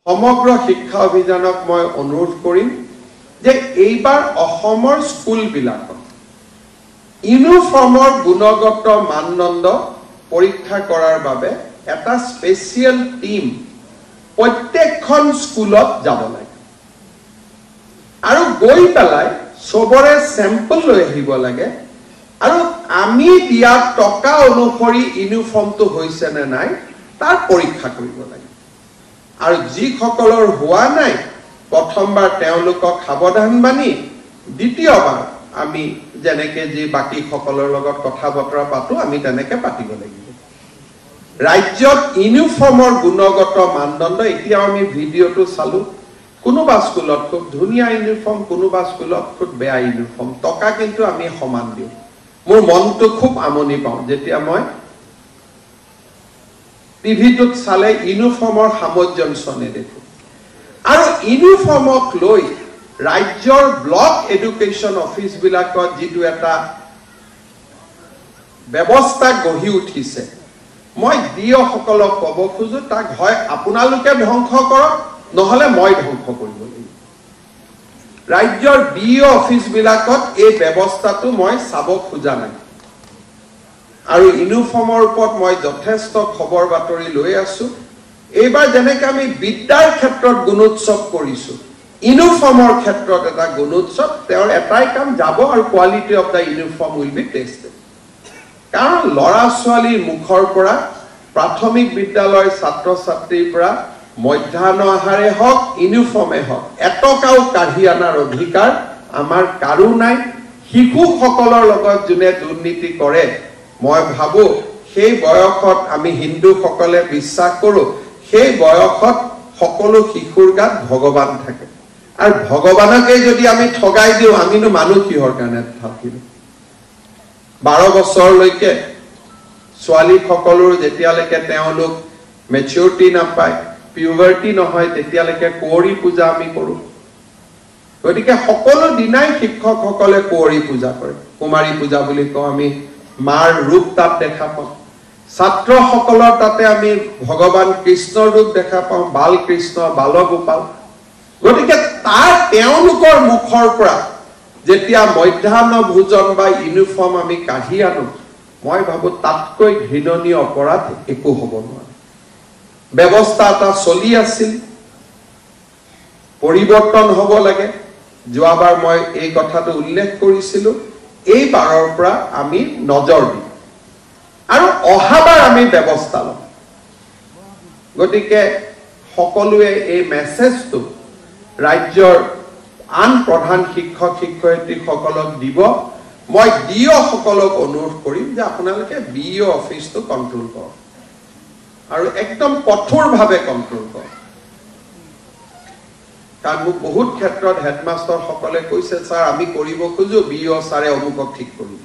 সমগ্ৰ শিক্ষা অভিযানক মই অনুৰোধ কৰিম যে এইবাৰ অসমৰ স্কুলবিলাকত ইউনিফৰ্মৰ গুণগত মানদণ্ড পৰীক্ষা কৰাৰ বাবে এটা স্পেচিয়েল টিম প্ৰত্যেকখন স্কুলত যাব লাগে আৰু গৈ পেলাই সবৰে স্যাম্পল লৈ আহিব লাগে আৰু আমি দিয়া টকা অনুসৰি ইউনিফৰ্মটো হৈছে নে নাই তাৰ পৰীক্ষা কৰিব লাগে আৰু যি সকলৰ হোৱা নাই প্ৰথমবাৰ তেওঁলোকক সাৱধান বানি দ্বিতীয়বাৰ আমি যেনেকে যে বাকি সকলৰ লগত কথা বতৰা পাতো আমি তেনেকে পাতিব লাগিব ৰাজ্যত ইউনিফৰ্মৰ গুণগত মানদণ্ড এতিয়া আমি ভিডিঅটো চালু কোনোবা স্কুলত খুব ধুনীয়া ইউনিফৰ্ম কোনোবা স্কুলত খুব বেয়া ইউনিফৰ্ম টকা কিন্তু আমি সমান দিওঁ মোৰ মনটো খুব আমনি পাওঁ যেতিয়া মই টিভিটোত চালে ইউনিফৰ্মৰ সামঞ্জস্য নেদেখো আৰু ইউনিফৰ্মক লৈ ৰাজ্যৰ ব্লক এডুকেশ্যন অফিচ বিলাকত যেটো এটা ব্যৱস্থা গঢ়ি উঠিছে মই দিয় সকলক ক'ব খুজো তাক হয় আপোনালোকে ধ্বংস কৰক নহলে মই ধ্বংস কৰিব লাগিব ৰাজ্যৰ বিও অফিচ বিলাকত এই ব্যৱস্থাটো মই চাব খোজা নাই আৰু ইউনিফৰ্মৰ ওপৰত মই যথেষ্ট খবৰ বাতৰি লৈ আছো এইবাৰ যেনেকৈ আমি বিদ্যাৰ ক্ষেত্ৰত গুণোৎসৱ কৰিছো ইউনিফৰ্মৰ ক্ষেত্ৰত এটা গুণোৎসৱ তেওঁৰ এটাই কাম যাব আৰু quality of the uniform will be tested কাৰণ লৰা ছোৱালীৰ মুখৰ পৰা প্ৰাথমিক বিদ্যালয়ৰ ছাত্ৰ ছাত্ৰীৰ পৰা মধ্যাহ্ন আহাৰে হওক ইউনিফৰ্মে হওক এটকাও কাঢ়ি আনাৰ অধিকাৰ আমাৰ কাৰো নাই শিশুসকলৰ লগত যোনে দুৰ্নীতি কৰে মই ভাবো সেই বয়সত আমি হিন্দুসকলে বিশ্বাস কৰো সেই বয়সত সকলো শিশুৰ গাত ভগৱান থাকে আৰু ভগৱানকে যদি আমি ঠগাই দিওঁ আমিনো মানুহ কিহৰ কাৰণে থাকিব 12 বছৰলৈকে ছোৱালী সকলৰ যেতিয়ালৈকে তেওঁলোক মেচিউৰিটি নাপায় পিউবাৰ্টি নহয় তেতিয়ালৈকে কুঁৱৰী পূজা আমি কৰো গতিকে সকলো দিনাই শিক্ষকসকলে কুঁৱৰী পূজা কৰে কুমাৰী পূজা বুলি কওঁ আমি মাৰ ৰূপ তাত দেখা পাওঁ ছাত্ৰসকলৰ তাতে আমি ভগৱান কৃষ্ণৰ ৰূপ দেখা পাওঁ বাল কৃষ্ণ বালগোপাল গতিকে তাৰ তেওঁলোকৰ মুখৰ পৰা যেতিয়া মধ্যাহ্ন ভোজন বা ইউনিফৰ্ম আমি কাঢ়ি আনো মই ভাবো তাতকৈ ঘৃণনীয় অপৰাধ একো হ'ব নোৱাৰে ব্যৱস্থা এটা চলি আছিল পৰিৱৰ্তন হ'ব লাগে যোৱাবাৰ মই এই কথাটো উল্লেখ কৰিছিলো এই বাৰৰ পৰা আমি নজৰ দিম আৰু অহাবাৰ আমি ব্যৱস্থা লম গতিকে সকলোৱে এই মেছেজটো ৰাজ্যৰ আন প্ৰধান শিক্ষক শিক্ষয়িত্ৰী সকলক দিব মই ডিও সকলক অনুৰোধ কৰিম যে আপোনালোকে বিও অফিচটো কন্ট্ৰোল কৰক আৰু একদম কঠোৰভাৱে কন্ট্ৰোল কৰক কাৰণ বহুত ক্ষেত্ৰত হেডমাস্টাৰ সকলে কৈছে স্যাৰ আমি কৰিব খোজো বিও ছাৰে অমুকক ঠিক কৰি